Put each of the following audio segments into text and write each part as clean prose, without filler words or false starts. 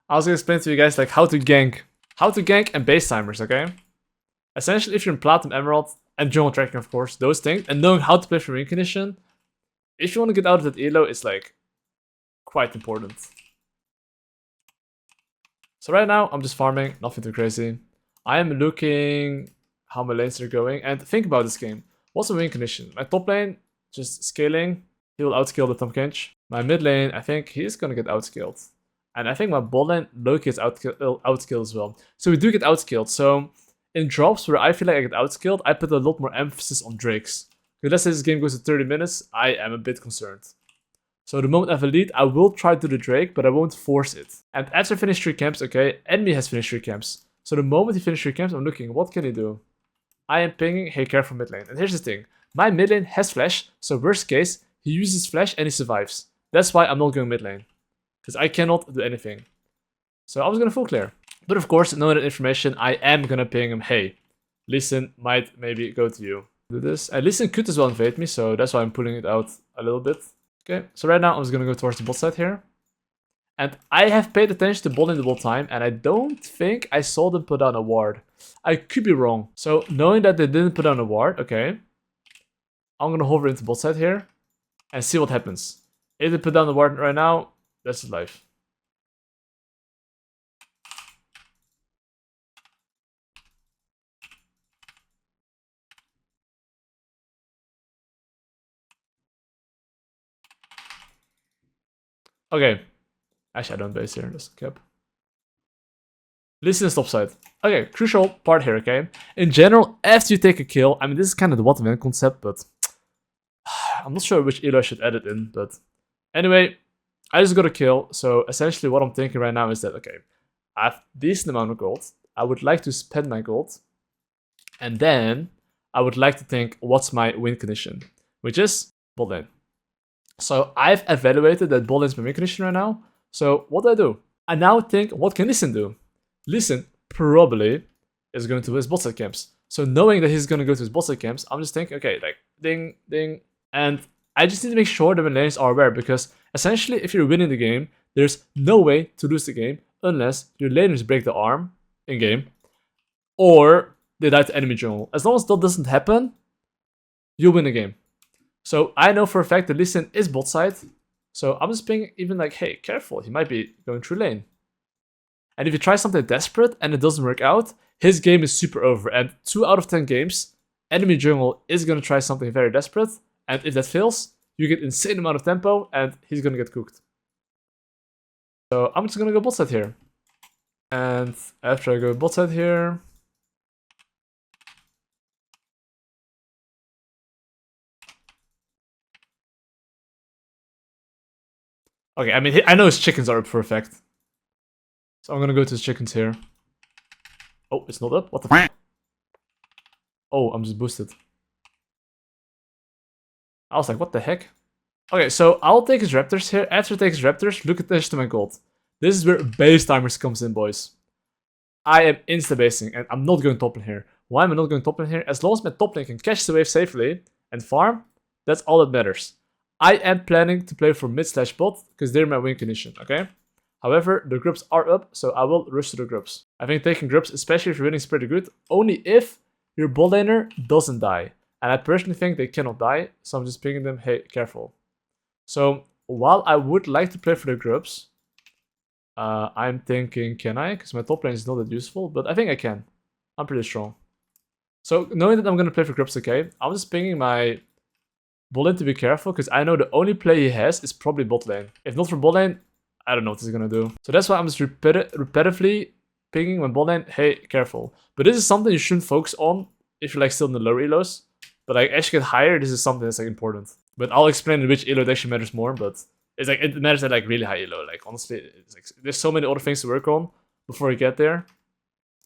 I was gonna explain to you guys like how to gank and base timers, okay? Essentially, if you're in Platinum Emerald and jungle tracking, of course, those things, and knowing how to play for win condition, if you want to get out of that elo, it's like quite important. So right now, I'm just farming, nothing too crazy. I am looking how my lanes are going, and think about this game. What's my win condition? My top lane, just scaling, he will outscale the Tom Kench. My mid lane, I think he's gonna get outscaled. And I think my bot lane, Loki is outscaled as well. So we do get outscaled. So in drops where I feel like I get outscaled, I put a lot more emphasis on Drakes. Because let's say this game goes to 30 minutes, I am a bit concerned. So the moment I have a lead, I will try to do the Drake, but I won't force it. And after I finish 3 camps, okay, enemy has finished 3 camps. So the moment he finishes 3 camps, I'm looking, what can he do? I am pinging, hey, careful mid lane. And here's the thing, my mid lane has flash, so worst case, he uses flash and he survives. That's why I'm not going mid lane. Because I cannot do anything. So I was gonna full clear. But of course, knowing that information, I am gonna ping him, hey, Lee Sin might maybe go to you. Do this. Lee Sin could as well invade me, so that's why I'm pulling it out a little bit. Okay, so right now I'm just gonna go towards the bot side here. And I have paid attention to bot lane the whole time, and I don't think I saw them put down a ward. I could be wrong. So knowing that they didn't put down a ward, okay, I'm gonna hover into bot side here and see what happens. If they put down the ward right now, that's his life. Okay. Actually, I don't base here. Just cap. Listen to top side. Okay, crucial part here, okay? In general, after you take a kill, I mean, this is kind of the what win concept, but I'm not sure which elo I should edit in, but anyway, I just got a kill. So essentially what I'm thinking right now is that, okay, I have a decent amount of gold. I would like to spend my gold. And then I would like to think, what's my win condition? Which is bot lane. So I've evaluated that bot lane is my win condition right now. So what do? I now think, what can Lee Sin do? Lee Sin probably is going to his bot side camps. So knowing that he's going to go to his bot side camps, I'm just thinking, okay, like ding, ding. And I just need to make sure that my lanes are aware, because essentially if you're winning the game, there's no way to lose the game unless your laners break the arm in game or they die to enemy jungle. As long as that doesn't happen, you'll win the game. So I know for a fact that Lee Sin is bot side. So I'm just being even like, hey, careful, he might be going through lane. And if you try something desperate and it doesn't work out, his game is super over. And 2 out of 10 games, enemy jungle is going to try something very desperate. And if that fails, you get insane amount of tempo and he's going to get cooked. So I'm just going to go bot side here. And after I go bot side here, okay, I mean, I know his chickens are up for effect. So I'm gonna go to his chickens here. Oh, it's not up? What the f? Oh, I'm just boosted. I was like, what the heck? Okay, so I'll take his raptors here. After I take his raptors, look at this to my gold. This is where base timers comes in, boys. I am insta-basing, and I'm not going top lane here. Why am I not going top lane here? As long as my top lane can catch the wave safely and farm, that's all that matters. I am planning to play for mid/bot, because they're my win condition, okay? However, the groups are up, so I will rush to the groups. I think taking groups, especially if you're winning, is pretty good, only if your bot laner doesn't die. And I personally think they cannot die, so I'm just pinging them, hey, careful. So, while I would like to play for the groups, I'm thinking, can I? Because my top lane is not that useful, but I think I can. I'm pretty strong. So, knowing that I'm going to play for groups, okay, I'm just pinging my bot lane to be careful, because I know the only play he has is probably bot lane. If not for bot lane, I don't know what he's gonna do. So that's why I'm just repetitively pinging my bot lane, hey, careful. But this is something you shouldn't focus on if you're like still in the lower elos. But like as you get higher, this is something that's like important. But I'll explain in which elo it actually matters more, but it's like it matters at like really high elo. Like honestly, it's like there's so many other things to work on before you get there.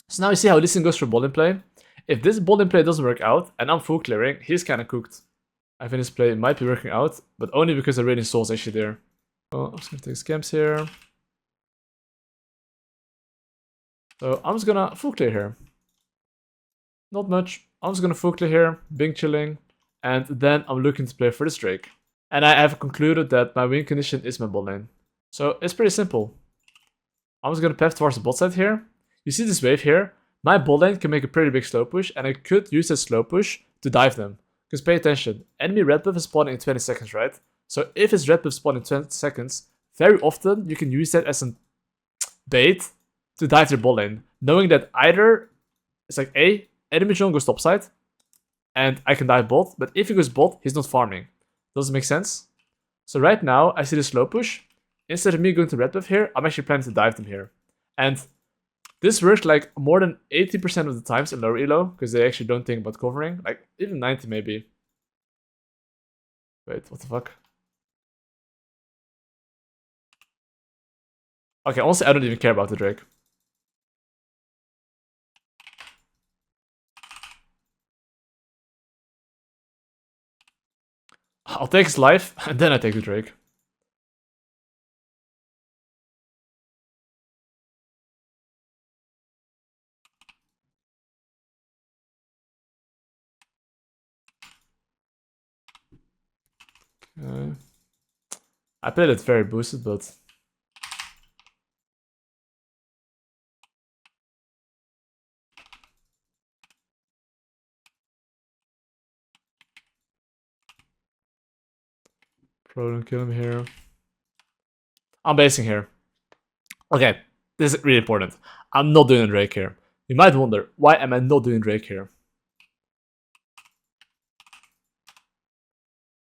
So now you see how this thing goes for bot lane play. If this bot lane play doesn't work out and I'm full clearing, he's kinda cooked. I think this play might be working out, but only because the Radiant Soul is actually there. Oh, I'm just gonna take scams here. So I'm just gonna full clear here. Not much. I'm just gonna full clear here, Bing chilling, and then I'm looking to play for this Drake. And I have concluded that my win condition is my bot lane. So it's pretty simple. I'm just gonna path towards the bot side here. You see this wave here? My bot lane can make a pretty big slow push, and I could use that slow push to dive them. Because pay attention, enemy red buff is spawning in 20 seconds, right? So if his red buff spawns in 20 seconds, very often you can use that as a bait to dive their bot lane, knowing that either it's like A, enemy jungle goes topside, and I can dive bot, but if he goes bot, he's not farming. Does it make sense? So right now, I see the slow push. Instead of me going to red buff here, I'm actually planning to dive them here. And this works like more than 80% of the times in lower elo, because they actually don't think about covering. Like, even 90 maybe. Wait, what the fuck? Okay, honestly, I don't even care about the Drake. I'll take his life, and then I take the Drake. Okay. I played it very boosted, but... Pro don't kill him here. I'm basing here. Okay, this is really important. I'm not doing a Drake here. You might wonder, why am I not doing Drake here?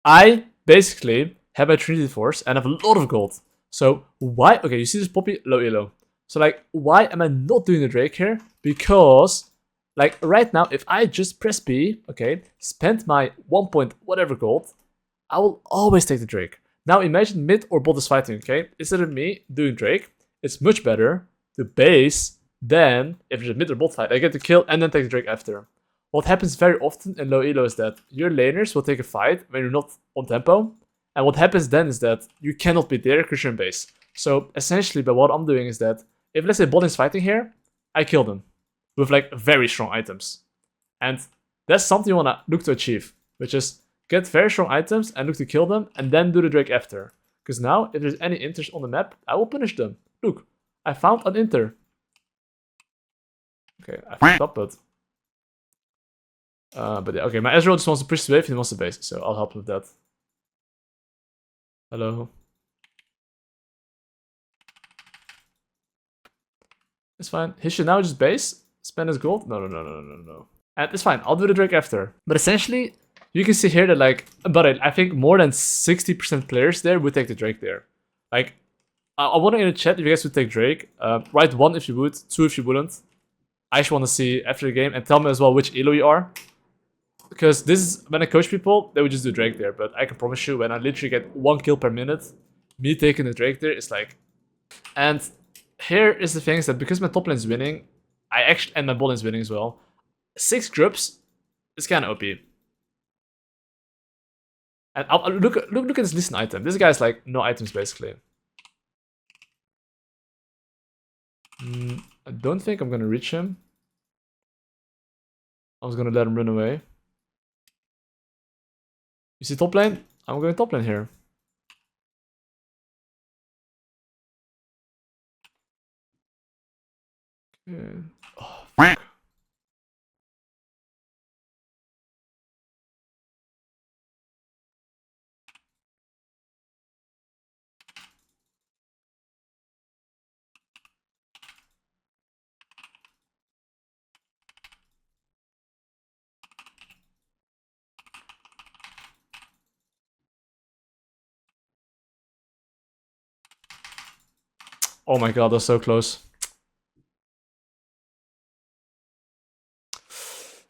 I basically have a Trinity Force and have a lot of gold. So why? Okay, you see this Poppy low elo. So like, why am I not doing the Drake here? Because like right now, if I just press B, okay, spend my 1 point whatever gold, I will always take the Drake. Now imagine mid or bot is fighting, okay? Instead of me doing Drake, it's much better to base than if it's a mid or bot fight. I get the kill and then take the Drake after. What happens very often in low elo is that your laners will take a fight when you're not on tempo. And what happens then is that you cannot be there because you're in base. So essentially, by what I'm doing is that if let's say bot is fighting here, I kill them with like very strong items. And that's something you want to look to achieve, which is get very strong items and look to kill them and then do the Drake after. Because now, if there's any inters on the map, I will punish them. Look, I found an inter. Okay, I fucked up, but yeah, okay, my Ezreal just wants to push the wave, he wants to base, so I'll help with that. Hello. It's fine. He should now just base, spend his gold. No. And it's fine, I'll do the Drake after. But essentially, you can see here that like, but I think more than 60% players there would take the Drake there. Like, I want to in the chat if you guys would take Drake. Write 1 if you would, 2 if you wouldn't. I just want to see after the game, and tell me as well which elo you are. Because this is, when I coach people, they would just do Drake there. But I can promise you, when I literally get 1 kill per minute, me taking the Drake there is like... And here is the thing, is that because my top lane is winning, and my bot lane is winning as well, 6 groups is kind of OP. And look at this listen item. This guy's like no items basically. I don't think I'm gonna reach him. I was gonna let him run away. You see top lane? I'm going top lane here. Okay. Oh, fuck. Oh my god, that's so close.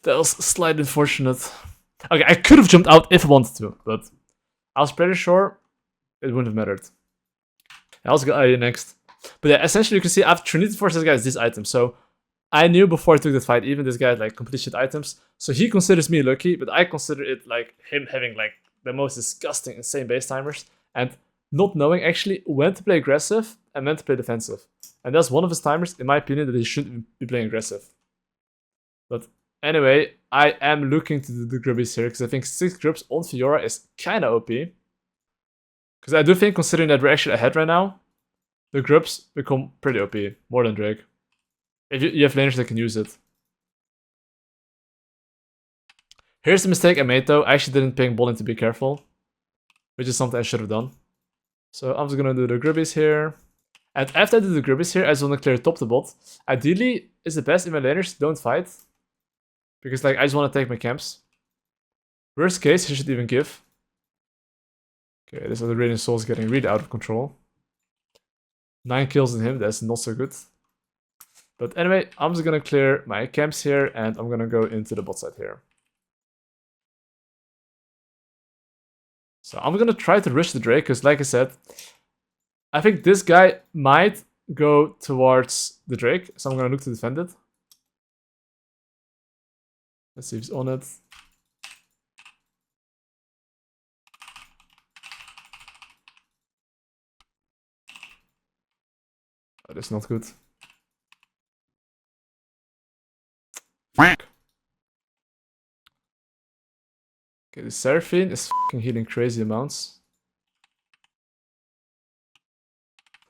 That was slightly unfortunate. Okay, I could have jumped out if I wanted to, but I was pretty sure it wouldn't have mattered. I'll go AD next. But yeah, essentially you can see I have Trinity Force this guy is this item. So I knew before I took this fight, even this guy had like complete shit items. So he considers me lucky, but I consider it like him having like the most disgusting, insane base timers. And not knowing actually when to play aggressive and when to play defensive. And that's one of his timers, in my opinion, that he shouldn't be playing aggressive. But anyway, I am looking to do the grubbies here, because I think 6 grubs on Fiora is kinda OP. Because I do think, considering that we're actually ahead right now, the grubs become pretty OP, more than Drake. If you have laners that can use it. Here's the mistake I made though. I actually didn't ping bowling to be careful, which is something I should have done. So I'm just gonna do the grubbies here. And after I do the grubbies here, I just want to clear top to bot. Ideally, it's the best if my laners don't fight. Because like I just want to take my camps. Worst case, he should even give. Okay, this other Radiant Soul is getting really out of control. 9 kills on him, that's not so good. But anyway, I'm just gonna clear my camps here and I'm gonna go into the bot side here. So I'm gonna try to rush the Drake, because like I said, I think this guy might go towards the Drake, so I'm gonna look to defend it. Let's see if he's on it. Oh, that's not good. Okay, the Seraphine is fucking healing crazy amounts.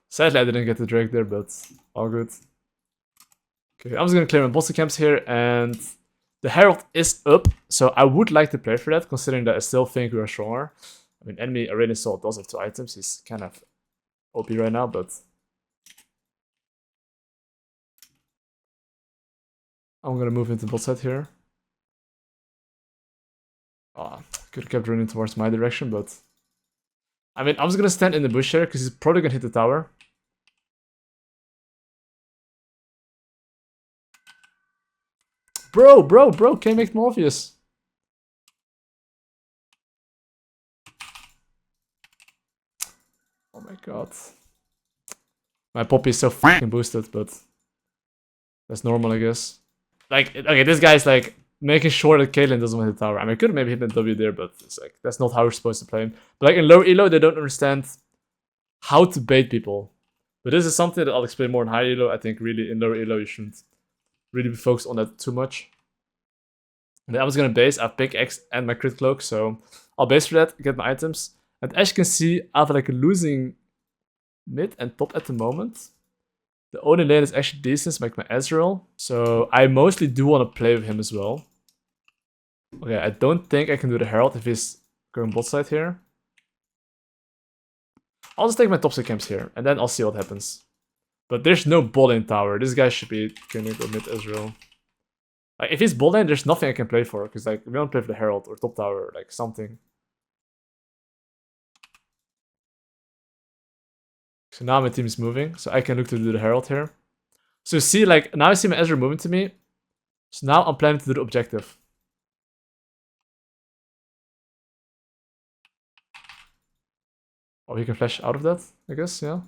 Sadly, I didn't get the Drake there, but all good. Okay, I'm just gonna clear my bossy camps here, and the Herald is up, so I would like to play for that, considering that I still think we are stronger. I mean, enemy Arena Soul does have 2 items, he's kind of OP right now, but... I'm gonna move into bot side here. Oh, could have kept running towards my direction, but... I mean, I'm just gonna stand in the bush here, because he's probably gonna hit the tower. Bro, can't make it more obvious. Oh my god. My Poppy is so fucking boosted, but... that's normal, I guess. Like, okay, this guy's like making sure that Caitlyn doesn't win the tower. I mean, I could have maybe hit the W there, but it's like, that's not how we're supposed to play him. But like in low elo, they don't understand how to bait people. But this is something that I'll explain more in high elo. I think really in low elo, you shouldn't really be focused on that too much. And then I'm just gonna base. I have pickaxe and my crit cloak, so I'll base for that, get my items. And as you can see, I have like a losing mid and top at the moment. The only lane is actually decent, like my Ezreal. So I mostly do want to play with him as well. Okay, I don't think I can do the Herald if he's going bot side here. I'll just take my top side camps here, and then I'll see what happens. But there's no bot lane tower. This guy should be gonna go mid Ezreal. Like, if he's bot lane, there's nothing I can play for, because like we don't play for the Herald or top tower or like something. So now my team is moving, so I can look to do the Herald here. So see, like, now I see my Ezreal moving to me. So now I'm planning to do the objective. Oh, he can flash out of that, I guess, yeah.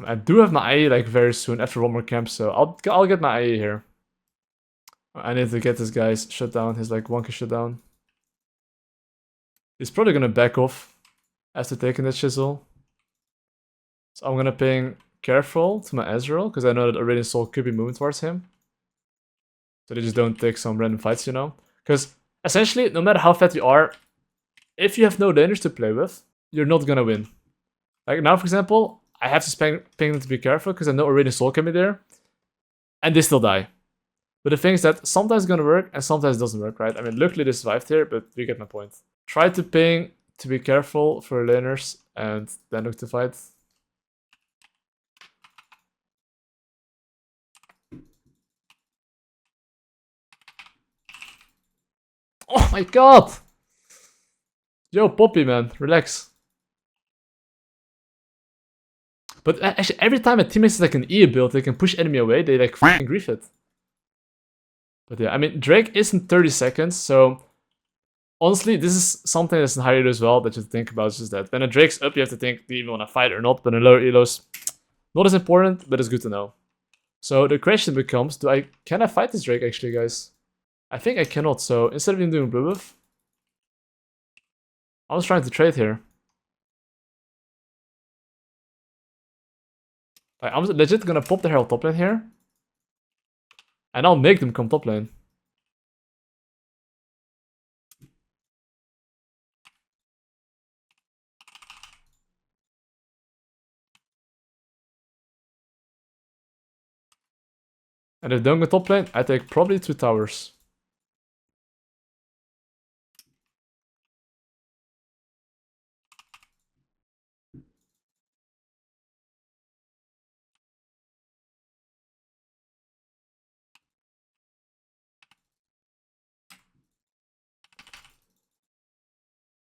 I do have my IE like very soon after one more camp, so I'll get my IE here. I need to get this guy's shut down. He's like wonky shut down. He's probably gonna back off after taking that chisel. So I'm gonna ping careful to my Ezreal, because I know that Radiant Soul could be moving towards him. So they just don't take some random fights, you know? Because essentially, no matter how fat you are, if you have no laners to play with, you're not gonna win. Like now, for example, I have to ping them to be careful, because I know Radiant Soul can be there. And they still die. But the thing is that sometimes it's gonna work and sometimes it doesn't work, right? I mean, luckily they survived here, but you get my point. Try to ping to be careful for laners and then look to fight. Oh my god! Yo, Poppy, man, relax. But actually, every time a teammate is like an E build, they can push enemy away, they like f***ing grief it. But yeah, I mean, Drake is in 30 seconds, so honestly, this is something that's in higher elo as well that you have to think about. It's just that when a Drake's up, you have to think, do you even want to fight or not? But in lower elos, not as important, but it's good to know. So the question becomes, can I fight this Drake actually, guys? I think I cannot, so instead of even doing blue buff, I was trying to trade here. I'm legit gonna pop the Herald top lane here. And I'll make them come top lane. And if they don't go top lane, I take probably 2 towers.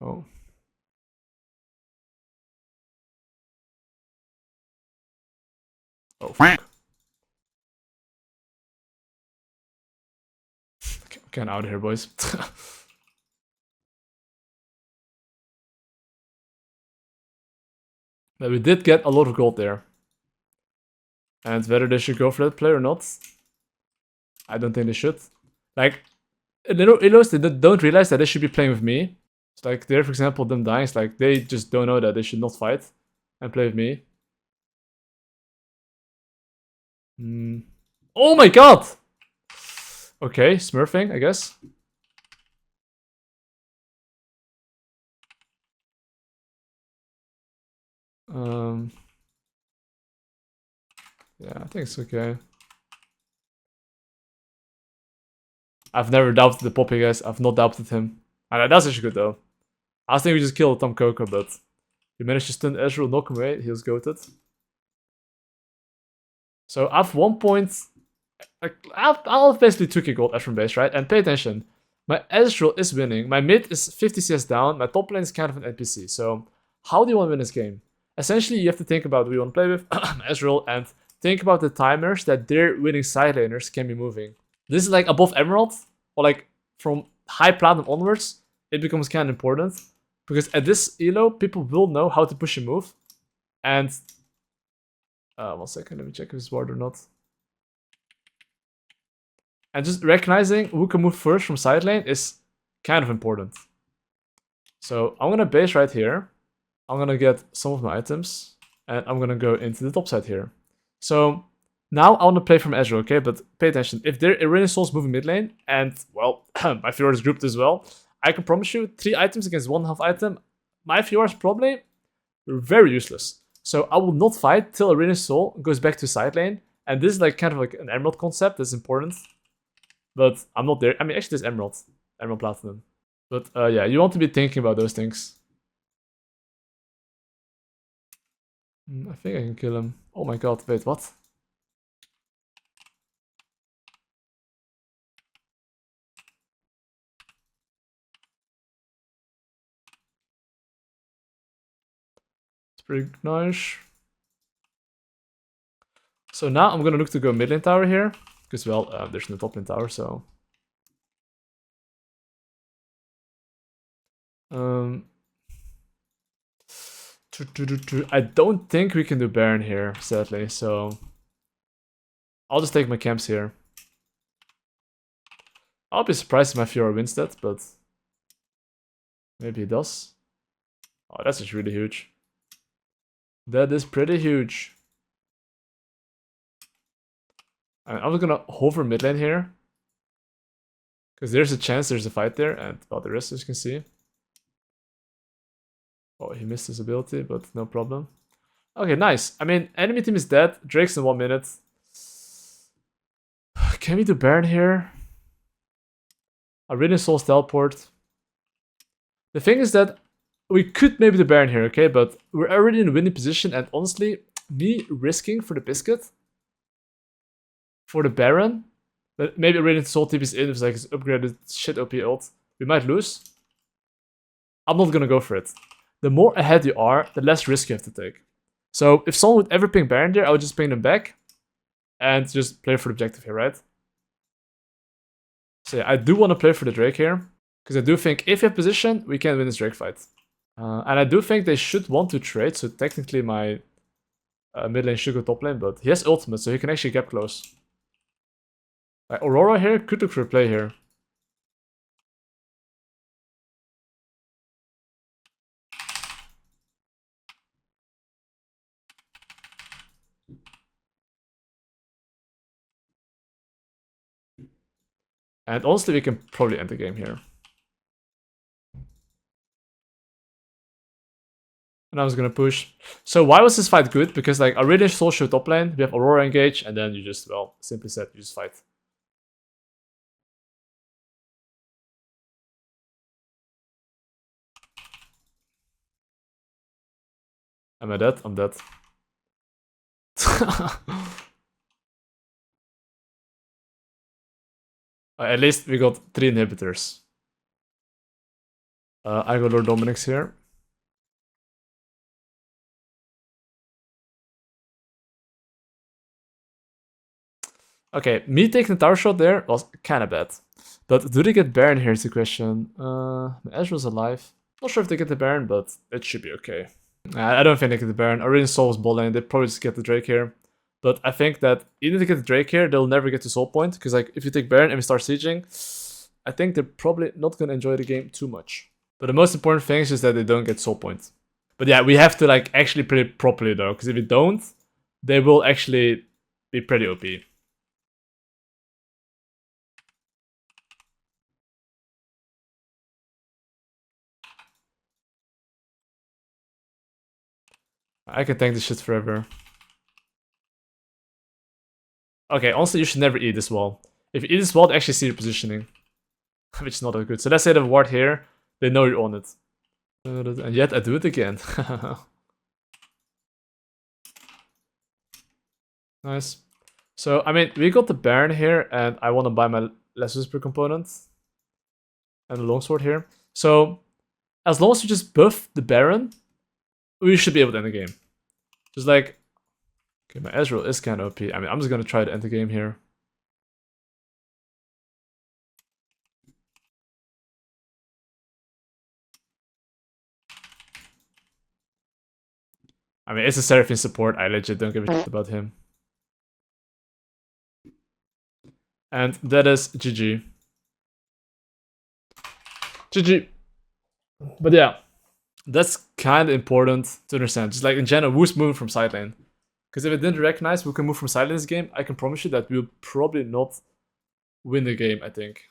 Oh. Oh, fuck. Okay, I'm getting out of here, boys. But we did get a lot of gold there. And whether they should go for that play or not, I don't think they should. Like, Alois, they don't realize that they should be playing with me. It's like, there, for example, them dying, it's like, they just don't know that they should not fight and play with me. Oh my god! Okay, smurfing, I guess. Yeah, I think it's okay. I've never doubted the Poppy, guys. I've not doubted him. And that's actually good, though. I was thinking we just killed Tom Coco, but he managed to stun Ezreal, knock him away. He was goated. So I've 1 point. Like, I'll have basically 2k gold Ezreal base, right? And pay attention. My Ezreal is winning. My mid is 50 CS down. My top lane is kind of an NPC. So how do you want to win this game? Essentially, you have to think about who you want to play with, Ezreal, and think about the timers that their winning side laners can be moving. This is like above Emerald, or like from high platinum onwards, it becomes kind of important. Because at this elo, people will know how to push a move. And 1 second, let me check if it's ward or not. And just recognizing who can move first from side lane is kind of important. So I'm gonna base right here. I'm gonna get some of my items. And I'm gonna go into the top side here. So now I want to play from Ezreal, okay? But pay attention. If their Irene Soul's moving mid lane, and, well, my Fiora is grouped as well, I can promise you 3 items against 1.5 item. My Fiora is probably very useless. So I will not fight till Irene Soul goes back to side lane. And this is like kind of like an Emerald concept that's important. But I'm not there. I mean, actually, there's Emerald. Emerald Platinum. But yeah, you want to be thinking about those things. I think I can kill him. Oh my god, wait, what? It's pretty nice. So now I'm gonna look to go mid lane tower here. Because, well, there's no top lane tower, so... I don't think we can do Baron here, sadly, so... I'll just take my camps here. I'll be surprised if my Fiora wins that, but... Maybe he does. Oh, that's just really huge. That is pretty huge. I'm just gonna hover mid lane here. Because there's a chance there's a fight there, and, well, the rest as you can see. Oh, he missed his ability, but no problem. Okay, nice. I mean, enemy team is dead. Drake's in 1 minute. Can we do Baron here? Arena Soul's teleport. The thing is that we could maybe do Baron here, okay? But we're already in a winning position, and honestly, me risking for the biscuit, for the Baron, but maybe Arena Soul TP is in with like his upgraded shit OP ult, we might lose. I'm not gonna go for it. The more ahead you are, the less risk you have to take. So if someone would ever ping Baron there, I would just ping them back and just play for the objective here, right? So yeah, I do want to play for the Drake here, because I do think if you have position, we can win this Drake fight. And I do think they should want to trade, so technically my mid lane should go top lane, but he has ultimate, so he can actually get close. Like Aurora here could look for a play here. And honestly, we can probably end the game here. And I was gonna push. So why was this fight good? Because like I really soul show top lane, we have Aurora engage, and then you just, well, simply said, you just fight. Am I dead? I'm dead. At least we got 3 inhibitors. I go Lord Dominic's here. Okay, me taking the tower shot there was kind of bad. But do they get Baron here is the question. Ezreal's alive. Not sure if they get the Baron, but it should be okay. I don't think they get the Baron. Orion Soul was ball lane. They probably just get the Drake here. But I think that even if they get the Drake here, they'll never get to Soul Point. Because like if you take Baron and we start sieging, I think they're probably not going to enjoy the game too much. But the most important thing is just that they don't get Soul Point. But yeah, we have to like actually play it properly though. Because if we don't, they will actually be pretty OP. I can tank this shit forever. Okay, honestly, you should never eat this wall. If you eat this wall, they actually see your positioning. Which is not that good. So let's say the ward here, they know you're on it. And yet I do it again. Nice. So, I mean, we got the Baron here, and I want to buy my Less Whisper component. And the Longsword here. So, as long as we just buff the Baron, we should be able to end the game. Just like... Okay, my Ezreal is kind of OP. I mean, I'm just going to try to end the game here. I mean, it's a Seraphine support. I legit don't give a shit about him. And that is GG. GG. But yeah, that's kind of important to understand. Just like in general, who's moving from side lane? Because if it didn't recognize who can move from side lane this game, I can promise you that we'll probably not win the game, I think.